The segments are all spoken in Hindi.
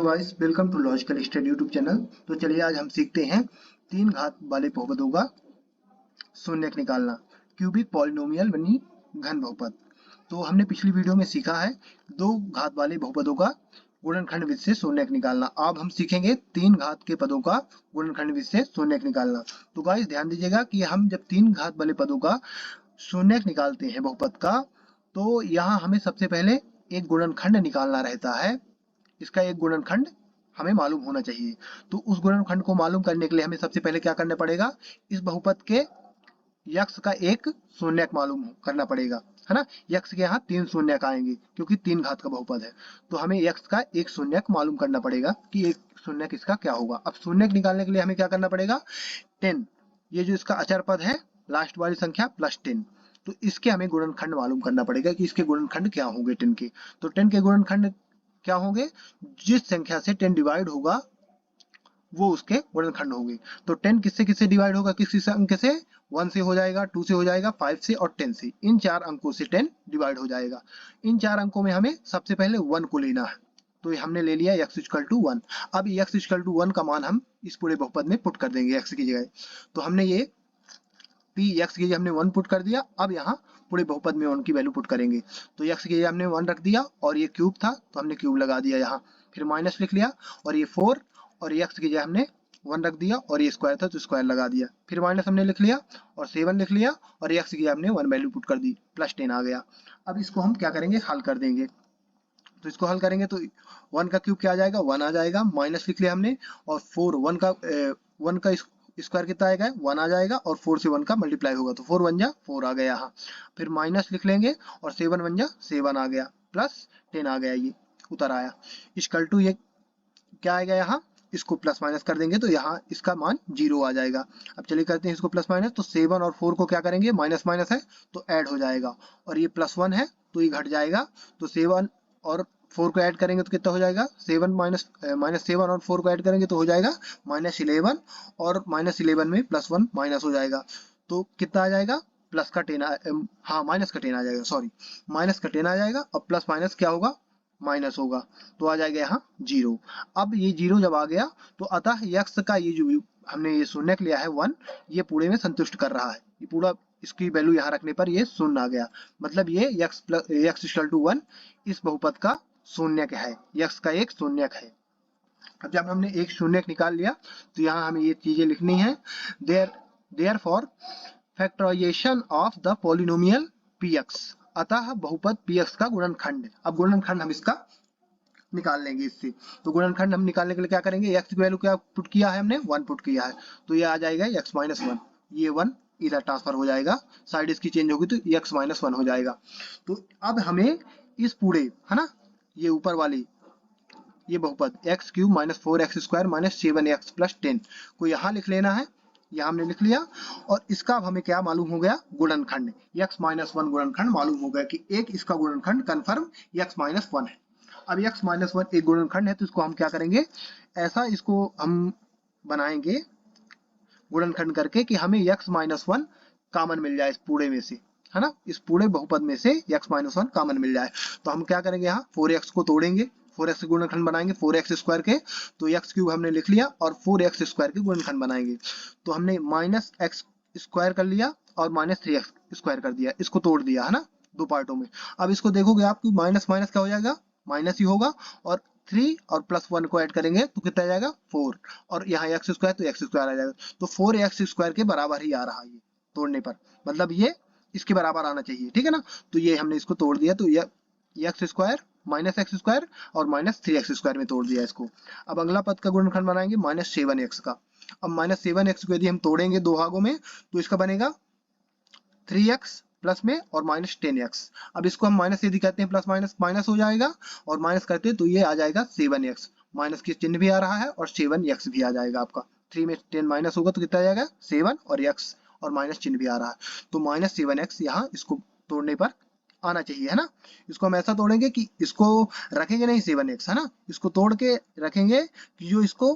Hello guys, welcome to logical study YouTube channel. तो चलिए आज हम सीखते हैं तीन घात वाले बहुपदों का शून्यक निकालना। क्यूबिक पॉलिनोमियल बनी घन बहुपद। तो हमने पिछली वीडियो में सीखा है दो घात वाले बहुपदों का गुणनखंड विधि से शून्यक निकालना। अब हम सीखेंगे तीन घात के पदों का गुणनखंड विधि से शून्यक निकालना। तो गाइस ध्यान दीजिएगा कि हम जब तीन घात वाले पदों का शून्यक निकालते हैं बहुपद का, तो यहाँ हमें सबसे पहले एक गुणनखंड निकालना रहता है। इसका एक गुणनखंड हमें मालूम होना चाहिए। तो उस गुणनखंड को मालूम करने के लिए हमें सबसे पहले क्या करना पड़ेगा, इस बहुपद के यक्ष का एक शून्यक मालूम करना पड़ेगा, है ना। यक्ष के यहाँ तीन शून्यक आएंगे क्योंकि तीन घात का बहुपद है। तो हमें यक्ष का एक शून्यक मालूम करना पड़ेगा कि एक शून्यक इसका क्या होगा। अब शून्यक निकालने के लिए हमें क्या करना पड़ेगा, 10, ये जो इसका अचर पद है लास्ट वाली संख्या प्लस 10, तो इसके हमें गुणनखंड मालूम करना पड़ेगा कि इसके गुणनखंड क्या होंगे 10 के। तो 10 के गुणनखंड क्या होंगे, जिस संख्या से 10 डिवाइड होगा वो उसके गुणनखंड होंगे। तो 10 किससे किससे डिवाइड होगा, किस अंक से, 1 से हो जाएगा, 2 से हो जाएगा, 5 से और 10 से। इन चार अंकों से 10 डिवाइड हो जाएगा। इन चार अंकों में हमें सबसे पहले 1 को लेना है। तो हमने ले लिया x इक्वल टू 1। अब x इक्वल टू 1 का मान हम इस पूरे बहुपद में पुट कर देंगे x की जगह। तो हमने ये p x की जगह हमने 1 पुट कर दिया। अब यहाँ पूरे बहुपद में 1 की वैल्यू पुट करेंगे। तो x की जगह हमने 1 रख दिया और ये क्यूब था तो हमने क्यूब लगा दिया यहाँ, फिर माइनस लिख लिया और ये 4, और x की जगह हमने 1 रख दिया और ये स्क्वायर था तो स्क्वायर लगा दिया, फिर माइनस हमने लिख लिया और 7 लिख लिया और x की जगह हमने 1 वैल्यू पुट कर दी, प्लस 10 आ गया। अब इसको हम क्या करेंगे, हल कर देंगे। तो इसको हल करेंगे तो 1 का क्यूब क्या आ जाएगा, 1 आ जाएगा, माइनस लिख लिया हमने और 4, 1 का स्क्वायर कितना आएगा, 1 आ जाएगा और 4 से 1 का मल्टीप्लाई होगा तो 4 1 जा 4 आ गया यहाँ, फिर माइनस लिख लेंगे और 7 1 जा 7 आ गया, प्लस 10 आ गया, ये उतर आया। इक्वल टू ये क्या आएगा यहाँ, इसको प्लस माइनस कर देंगे तो यहाँ इसका मान 0 आ जाएगा। अब चलिए करते हैं इसको प्लस माइनस। तो 7 और 4 को क्या करेंगे, माइनस माइनस है तो ऐड हो जाएगा और ये प्लस 1 है तो ये घट जाएगा। तो 7 और 4 को ऐड करेंगे तो कितना हो जाएगा, 7 माइनस 7 और 4 को ऐड करेंगे तो हो जाएगा -11, और -11 में प्लस 1 माइनस हो जाएगा तो कितना आ जाएगा, प्लस का 10, हाँ माइनस का 10 आ जाएगा, सॉरी माइनस का 10 आ जाएगा और प्लस माइनस क्या होगा, माइनस होगा, तो आ जाएगा यहाँ 0। अब ये 0 जब आ गया तो अतः यक्ष का ये जो हमने ये शून्यक लिया है 1, ये पूरे में संतुष्ट कर रहा है। ये पूरा इसकी वैल्यू यहाँ रखने पर ये शून्य आ गया, मतलब ये यक्ष इक्वल टू 1 इस बहुपद का शून्यक है, यक्ष का एक शून्यक है। अब जब हमने एक शून्यक निकाल लिया तो यहाँ हमें ये चीजें लिखनी है। Therefore factorization of the polynomial px, अतः बहुपद px का गुणनखंड। अब गुणनखंड हम इसका निकाल लेंगे इससे। तो गुणनखंड हम निकालने के लिए क्या करेंगे, x की वैल्यू क्या पुट किया है हमने, 1 पुट किया है तो ये आ जाएगा x माइनस 1, ये 1 इधर ट्रांसफर हो जाएगा, साइड इसकी चेंज होगी तो x माइनस 1 हो जाएगा। तो अब हमें इस पूरे, है ना, ये ऊपर वाली ये बहुपद x cube minus 4x square minus 7x plus 10 को यहाँ लिख लेना है। यहाँ हमने लिख लिया और इसका अब हमें क्या मालूम हो गया, गुणनखंड x माइनस 1 गुणनखंड मालूम हो गया कि एक इसका गुणनखंड कन्फर्म x माइनस 1 है। अब x माइनस 1 एक गुणनखंड है तो इसको हम क्या करेंगे, ऐसा इसको हम बनाएंगे गुणनखंड करके कि हमें x माइनस 1 कॉमन मिल जाए इस पूरे में से, है ना, इस पूरे बहुपद में से x माइनस 1 कॉमन मिल जाए। तो हम क्या करेंगे, यहाँ 4x को तोड़ेंगे, 4x गुणनखंड बनाएंगे 4x स्क्वायर के, तो x क्यूब हमने लिख लिया और 4x स्क्वायर के गुणनखंड बनाएंगे। तो हमने माइनस x स्क्वायर कर लिया और माइनस 3x स्क्वायर कर दिया, इसको तोड़ दिया, है ना, दो पार्टों में। अब इसको देखोगे आपकी माइनस माइनस क्या हो जाएगा, माइनस ही होगा, और 3 और प्लस 1 को ऐड करेंगे तो कितना आ जाएगा, 4, और यहाँ x स्क्वायर तो x स्क्वायर आ जाएगा। तो 4x स्क्वायर के बराबर ही आ रहा है ये तोड़ने पर, मतलब ये इसके बराबर आना चाहिए, ठीक है ना। तो ये हमने इसको तोड़ दिया तो ये x square minus x square और माइनस 3x स्क्वायर में तोड़ दिया इसको। अब अगला पद का गुणनखंड बनाएंगे माइनस 7x का। अब माइनस 7x को यदि हम तोड़ेंगे दो भागों में तो इसका बनेगा 3x प्लस में और माइनस 10x। अब इसको हम माइनस यदि कहते हैं प्लस माइनस माइनस हो जाएगा, और माइनस करते हैं तो ये आ जाएगा 7x, माइनस की चिन्ह भी आ रहा है और 7x भी आ जाएगा आपका। 3 में 10 माइनस होगा तो कितना आ जाएगा 7 और x, और माइनस चिन्ह भी आ रहा है तो माइनस 7x यहाँ इसको तोड़ने पर आना चाहिए, है ना। इसको हम ऐसा तोड़ेंगे कि इसको रखेंगे नहीं 7x, है ना, इसको तोड़ के रखेंगे कि जो इसको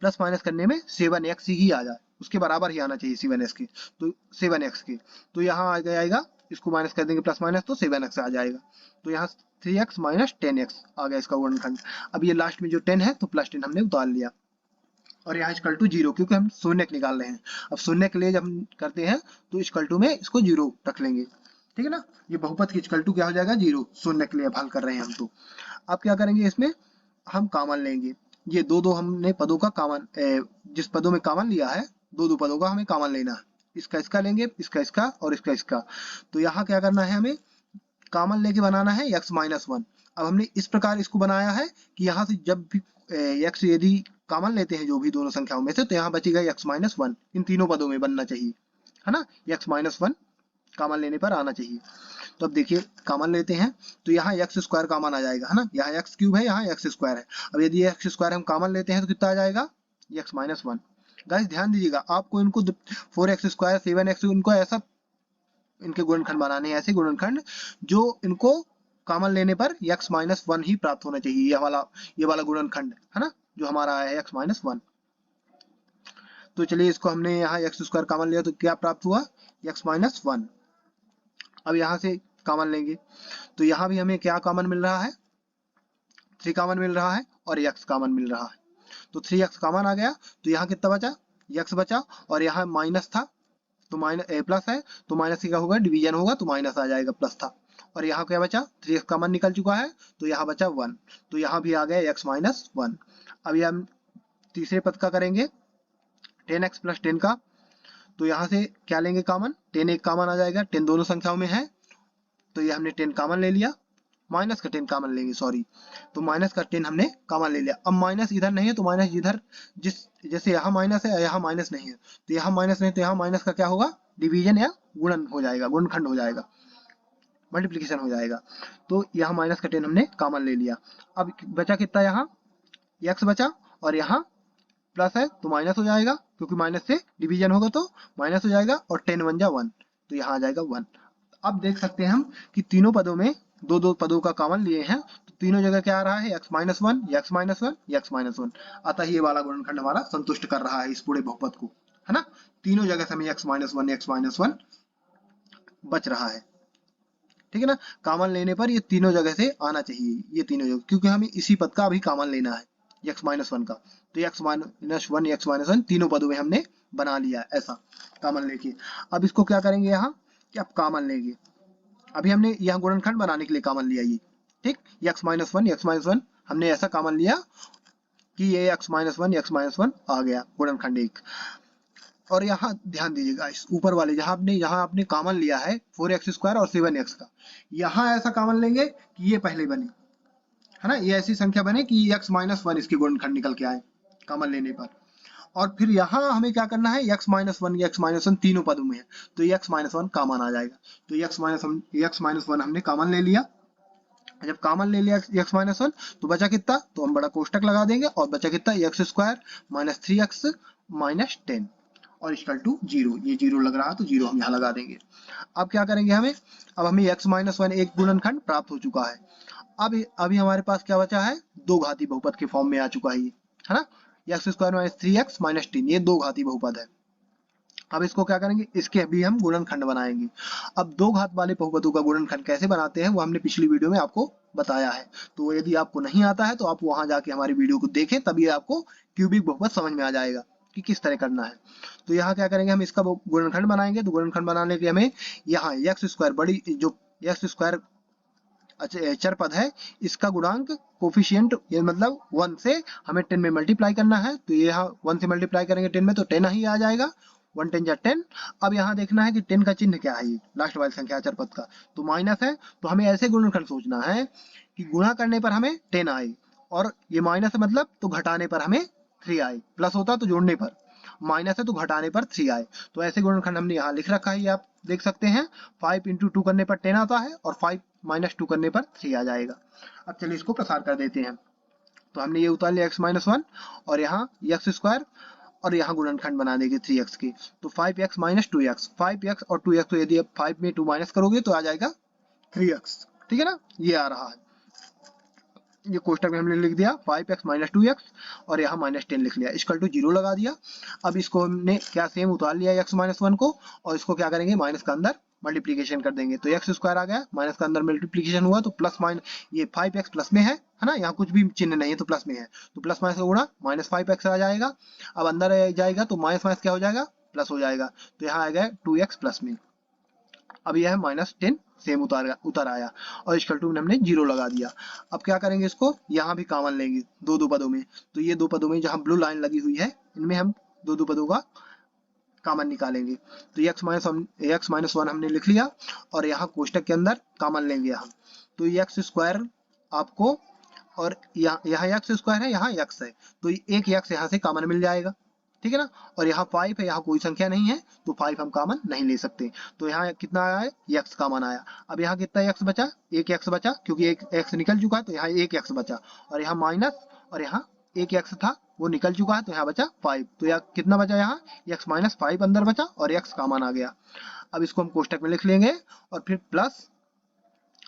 प्लस माइनस करने में 7x ही आ जाए, उसके बराबर ही आना चाहिए 7x के, तो 7x के। तो यहाँ आ जाएगा, इसको माइनस कर देंगे प्लस माइनस तो 7x आ जाएगा। तो यहाँ 3x माइनस 10x आ गया इसका गुणनखंड। अब ये लास्ट में जो 10 है तो प्लस 10 हमने उतार लिया और यहाँ इक्वल टू 0 क्योंकि हम शून्य निकाल रहे हैं। अब शून्य के लिए जब हम करते हैं तो इक्वल टू में इसको 0 रख लेंगे, ठीक है ना। ये बहुपद की इक्वल टू क्या हो जाएगा 0, शून्य के लिए अब हल कर रहे हैं हम। तो अब क्या करेंगे, इसमें हम कॉमन लेंगे। ये दो हमने पदों का कॉमन, जिस पदों में कॉमन लिया है दो पदों का हमें कॉमन लेना है। इसका लेंगे, इसका और इसका। तो यहाँ क्या करना है, हमें कॉमन लेके बनाना है x माइनस 1। अब हमने इस प्रकार इसको बनाया है कि यहाँ से जब भी x यदि कॉमन लेते हैं जो भी दोनों संख्याओं में से, तो यहाँ बचेगा x माइनस 1। इन तीनों पदों में बनना चाहिए, है ना। x माइनस 1 कॉमन लेने पर आना चाहिए। तो अब देखिए कॉमन लेते हैं तो यहाँ एक्स स्क्वायर कॉमन आ जाएगा, है ना। यहाँ एक्स क्यूब है, यहाँ एक्स स्क्वायर है। अब यदि एक्स स्क्वायर हम कॉमन लेते हैं तो कितना आ जाएगा, एक्स माइनस 1। गाइस ध्यान दीजिएगा, आपको इनको 4x स्क्वायर 7x इनको ऐसा इनके गुणनखंड बनाने हैं, ऐसे गुणनखंड जो इनको कॉमन लेने पर x माइनस 1 ही प्राप्त होना चाहिए। ये वाला गुणनखंड, है ना, जो हमारा है x माइनस 1। तो चलिए इसको हमने यहाँ एक्स स्क्वायर कॉमन लिया तो क्या प्राप्त हुआ, x माइनस 1। अब यहाँ से कॉमन लेंगे तो यहाँ भी हमें क्या कॉमन मिल रहा है, 3 कॉमन मिल रहा है और x कॉमन मिल रहा है। तो 3x कॉमन आ गया तो यहाँ कितना बचा, x बचा। और यहाँ माइनस था तो माइनस प्लस है तो माइनस क्या होगा, डिवीजन होगा तो माइनस आ जाएगा, प्लस था। और यहाँ क्या बचा, 3x कॉमन निकल चुका है तो यहाँ बचा 1। तो यहाँ भी आ गया x माइनस 1। अब ये हम तीसरे पद का करेंगे 10x प्लस 10 का। तो यहाँ से क्या लेंगे कॉमन, 10 एक कॉमन आ जाएगा, 10 दोनों संख्याओं में है तो ये हमने 10 कॉमन ले लिया। माइनस का 10 कॉमन लेंगे, सॉरी, तो माइनस का 10 हमने कॉमन ले लिया। अब माइनस इधर नहीं है तो माइनस इधर, जैसे यहाँ माइनस है यहाँ माइनस नहीं है तो यहाँ माइनस नहीं, तो यहाँ माइनस का क्या होगा, डिवीजन या गुणन हो जाएगा, गुणनखंड हो जाएगा, मल्टीप्लिकेशन हो जाएगा। तो यहाँ माइनस का 10 हमने कॉमन ले लिया। अब बचा कितना, यहाँ x बचा और यहाँ प्लस है तो माइनस हो जाएगा, क्योंकि माइनस से डिवीजन होगा तो माइनस हो जाएगा। और 10 1 जा 1 तो यहाँ आ जाएगा 1। अब देख सकते हैं हम कि तीनों पदों में दो पदों का कॉमन लिए हैं तो तीनों जगह क्या आ रहा है, x minus 1 x minus 1 x minus 1। अतः ये वाला गुणनखंड हमारा संतुष्ट कर रहा है इस पूरे बहुपद को, है ना। तीनों जगह से हमें x माइनस 1 बच रहा है, ठीक है ना। कॉमन लेने पर ये तीनों जगह से आना चाहिए, ये तीनों जगह, क्योंकि हमें इसी पद का अभी कॉमन लेना है x माइनस 1 का। तो x माइनस 1 x माइनस 1 तीनों पदों में हमने बना लिया ऐसा कॉमन लेके। अब इसको क्या करेंगे यहाँ कि अब कॉमन लेंगे। अभी हमने यहाँ गुणनखंड बनाने के लिए कॉमन लिया ये, ठीक, x माइनस 1 हमने ऐसा कॉमन लिया कि ये x माइनस 1 आ गया गुणनखंड एक। और यहाँ ध्यान दीजिएगा इस ऊपर वाले यहाँ आपने कॉमन लिया है 4x स्क्वायर और 7x का, यहाँ ऐसा कॉमन लेंगे कि ये पहले बने, है ना, ये ऐसी संख्या बने कि x माइनस 1 इसके गुणनखंड निकल के आए कॉमन लेने पर। और फिर यहाँ हमें क्या करना है, x माइनस 1 तीनों पदों में है तो x माइनस 1 कॉमन आ जाएगा। तो x माइनस 1 हमने कॉमन ले लिया। जब कॉमन ले लिया x माइनस 1 तो बचा कितना, तो हम बड़ा कोष्टक लगा देंगे और बचा कितना, x square minus 3x minus 10 और इक्वल टू 0। ये 0 लग रहा तो 0 हम यहाँ लगा देंगे। अब क्या करेंगे अब हमें x माइनस 1 एक गुणनखंड प्राप्त हो चुका है। अब अभी हमारे पास क्या बचा है, दो घाती बहुपद के फॉर्म में आ चुका है ये, है ना। x square minus 3x minus 10 ये दो घाती बहुपद है। अब इसको क्या करेंगे, इसके भी हम गुणनखंड बनाएंगे। अब दो घात वाले बहुपदों का गुणनखंड कैसे बनाते हैं वो हमने पिछली वीडियो में आपको बताया है। तो यदि आपको नहीं आता है तो आप वहां जाके हमारी वीडियो को देखें, तभी आपको क्यूबिक बहुपद समझ में आ जाएगा कि किस तरह करना है। तो यहाँ क्या करेंगे, हम इसका गुणनखंड बनाएंगे। तो गुणनखंड बनाने के लिए हमें यहाँ एक्स स्क्वायर बड़ी जो एक्स स्क्वायर चर पद है इसका गुणांक कोफिशिएंट ये मतलब 1 से हमें 10 में मल्टीप्लाई करना है। तो ये यहाँ 1 से मल्टीप्लाई करेंगे 10 में तो 10 ही आ जाएगा, 1 10 जा 10। अब यहाँ देखना है कि 10 का चिन्ह क्या है, ये लास्ट वाली संख्या चर पद का तो माइनस है। तो हमें ऐसे गुणनखंड सोचना है कि गुणा करने पर हमें 10 आए और ये माइनस है मतलब तो घटाने पर हमें 3 आए, प्लस होता तो जोड़ने पर, माइनस है तो घटाने पर 3 आए। तो ऐसे गुणनखंड हमने यहाँ लिख रखा है, ये आप देख सकते हैं। 5 इंटू 2 करने पर 10 आता है और 5 माइनस 2 करने पर 3 आ जाएगा। अब चलिए इसको प्रसार कर देते हैं। तो हमने ये उतार लिया x माइनस 1 और यहाँ x स्क्वायर और यहाँ गुणनखंड बना देंगे 3x के। तो 5x माइनस 2x, 5x और 2x, तो यदि आप 5 में 2 माइनस करोगे तो आ जाएगा 3x, ठीक है ना। ये आ रहा है, ये कोष्टक में हमने लिख दिया 5x माइनस 2x और यहाँ माइनस 10 लिख लिया, इक्वल टू 0 लगा दिया। अब इसको हमने क्या सेम उतार लिया x माइनस 1 को और इसको क्या करेंगे माइनस का अंदर मल्टीप्लीकेशन कर देंगे तो एक्स स्क्वायर आ गया, माइनस का अंदर मल्टीप्लीकेशन हुआ तो प्लस माइनस ये 5x प्लस में है ना, यहाँ कुछ भी चिन्ह नहीं है तो प्लस में है, तो प्लस माइनस का गुणा माइनस 5x आ जाएगा। अब अंदर जाएगा तो माइनस माइनस क्या हो जाएगा, प्लस हो जाएगा, तो यहाँ आ गया 2x प्लस में। अब यह है -10 सेम उतर आया और इक्वल टू में हमने 0 लगा दिया। अब क्या करेंगे, इसको यहाँ भी कॉमन लेंगे दो पदों में, तो ये दो पदों में जहाँ ब्लू लाइन लगी हुई है इनमें हम दो पदों का कॉमन निकालेंगे। तो x माइनस 1 हमने लिख लिया और यहाँ कोष्टक के अंदर कॉमन लेंगे हम, तो x स्क्वायर आपको, और यहाँ x स्क्वायर है, यहाँ x है, तो एक x यहाँ से कॉमन मिल जाएगा, ठीक है ना। और यहाँ 5 है, यहाँ कोई संख्या नहीं है तो 5 हम कॉमन नहीं ले सकते, तो यहाँ कितना आया है, x कॉमन आया। अब यहाँ कितना x बचा, एक x बचा, क्योंकि एक x निकल चुका है तो यहाँ एक x बचा, और यहाँ माइनस, और यहाँ एक x था वो निकल चुका है तो यहाँ बचा 5, तो यहाँ कितना बचा, यहाँ x माइनस 5 अंदर बचा और x कॉमन आ गया। अब इसको हम कोष्टक में लिख लेंगे और फिर प्लस,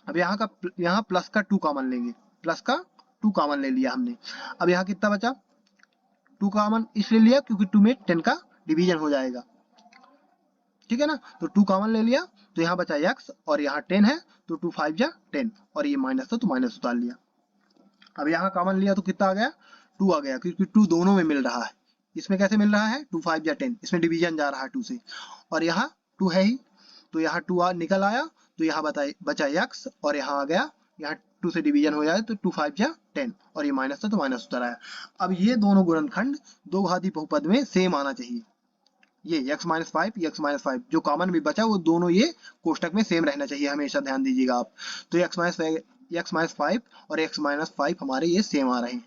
अब यहाँ प्लस का 2 कॉमन लेंगे, प्लस का 2 कॉमन ले लिया हमने। अब यहाँ कितना बचा, 2 कॉमन इसलिए लिया क्योंकि 2 में 10 का डिवीजन हो जाएगा, ठीक है ना, तो 2 कॉमन ले लिया, तो यहाँ बचा x और यहाँ 10 है तो 2 5 जा 10, और ये माइनस था तो माइनस उतार लिया। अब यहाँ कॉमन लिया तो कितना आ गया, 2 आ गया, क्योंकि 2 दोनों में मिल रहा है। इसमें कैसे मिल रहा है, 2 5 जा 10, इसमें डिवीजन जा रहा है 2 से, और यहाँ 2 है ही, तो यहाँ 2 निकल आया, तो यहाँ बचा x और यहाँ आ गया, यहाँ 2 से डिवीजन हो जाए तो 2 5 जा 10, और ये माइनस था तो माइनस उतर आया। अब ये दोनों गुणनखंड दो घाती बहुपद में सेम आना चाहिए, ये x माइनस 5 जो कॉमन भी बचा वो दोनों ये कोष्टक में सेम रहना चाहिए, हमेशा ध्यान दीजिएगा आप। तो x माइनस 5 और x माइनस 5 हमारे ये सेम आ रहे हैं,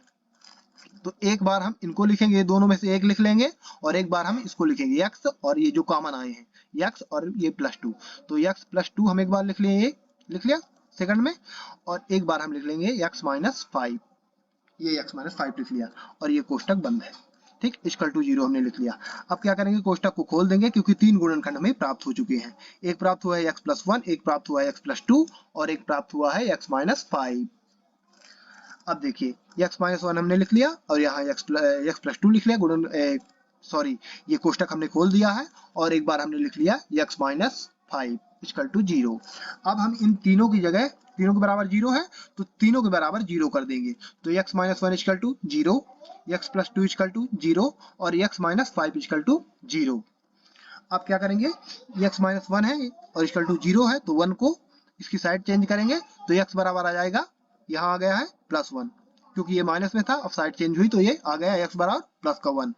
तो एक बार हम इनको लिखेंगे, ये दोनों में से एक लिख लेंगे, और एक बार हम इसको लिखेंगे x, और ये जो कॉमन आए हैं x और ये +2, तो x +2 हम एक बार लिख लेंगे, लिख लिया सेकंड में, और एक बार हम लिख लेंगे x माइनस 5, ये x माइनस 5 लिख लिया, और ये कोष्टक बंद है, ठीक, इक्वल टू 0 हमने लिख लिया। अब क्या करेंगे, कोष्टक को खोल देंगे, क्योंकि 3 गुणनखंड हमें प्राप्त हो चुके हैं, एक प्राप्त हुआ है x + 1, एक प्राप्त हुआ है x + 2, और एक प्राप्त हुआ है x माइनस 5। अब देखिए x माइनस 1 हमने लिख लिया और यहाँ x + 2 लिख लिया, सॉरी ये कोष्टक हमने खोल दिया है, और एक बार हमने लिख लिया x माइनस 5 इक्वल टू 0। अब हम इन तीनों की जगह, तीनों के बराबर 0 है तो तीनों के बराबर 0 कर देंगे, तो x minus 1 equal to 0, x + 2 equal to 0, और x माइनस 5 इक्वल टू 0। अब क्या करेंगे, x माइनस 1 है और इक्वल टू 0 है, तो 1 को इसकी साइड चेंज करेंगे, तो x बराबर आ जाएगा, यहाँ आ गया है +1, क्योंकि ये माइनस में था, अब साइड चेंज हुई तो ये आ गया x बराबर प्लस का 1।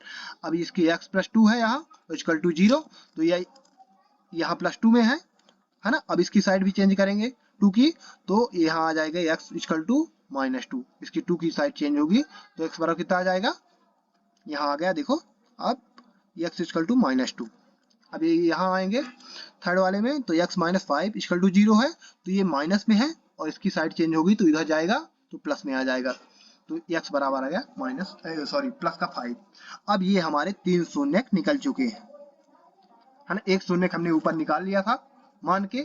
अब इसकी x + 2 है यहाँ इक्वल टू 0, तो ये यहाँ +2 में है ना। अब इसकी साइड भी चेंज करेंगे 2 की, तो यहाँ आ जाएगा x इक्वल टू -2, इसकी 2 की साइड चेंज होगी तो x बराबर कितना आ जाएगा, यहाँ आ गया देखो, अब x इक्वल टू -2। अब ये यहाँ आएंगे थर्ड वाले में, तो x माइनस 5 इक्वल टू 0 है, तो ये माइनस में है और इसकी साइड चेंज होगी तो इधर जाएगा तो प्लस में आ जाएगा, तो x बराबर आ गया प्लस का 5। अब ये हमारे 3 शून्यक निकल चुके हैं, है ना, एक शून्यक हमने ऊपर निकाल लिया था मान के,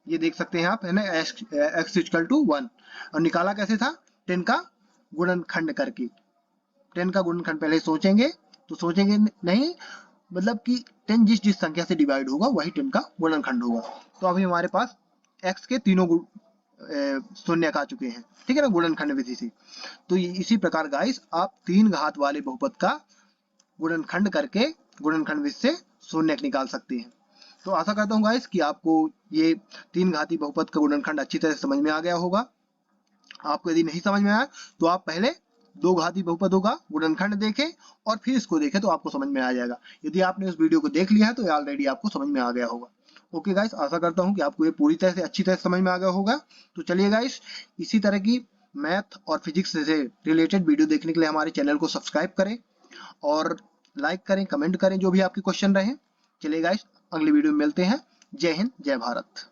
ये देख सकते हैं आप, है ना, x इक्वल टू 1, और निकाला कैसे था, 10 का गुणनखंड करके। 10 का गुणनखंड पहले सोचेंगे तो सोचेंगे नहीं, मतलब कि 10 जिस संख्या से डिवाइड होगा वही 10 का गुणनखंड होगा। तो अभी हमारे पास x के तीनों शून्यक आ चुके हैं, ठीक है ना, गुणनखंड विधि से। तो इसी प्रकार गाइस आप 3 घात वाले बहुपद का गुणनखंड करके गुणनखंड विधि से शून्यक निकाल सकते हैं। तो आशा करता हूँ गाइस कि आपको ये 3 घाती बहुपद का गुणनखंड अच्छी तरह से समझ में आ गया होगा। आपको यदि नहीं समझ में आया तो आप पहले 2 घाती बहुपदों का गुणनखंड देखें और फिर इसको देखें तो आपको समझ में आ जाएगा। यदि आपने उस वीडियो को देख लिया है तो ऑलरेडी आपको समझ में आ गया होगा। ओके गाइस, आशा करता हूँ कि आपको ये पूरी तरह से अच्छी तरह से समझ में आ गया होगा। तो चलिए गाइस, इसी तरह की मैथ और फिजिक्स से रिलेटेड वीडियो देखने के लिए हमारे चैनल को सब्सक्राइब करें और लाइक करें, कमेंट करें जो भी आपके क्वेश्चन रहे। चलिए गाइस, अगली वीडियो में मिलते हैं। जय हिंद, जय भारत।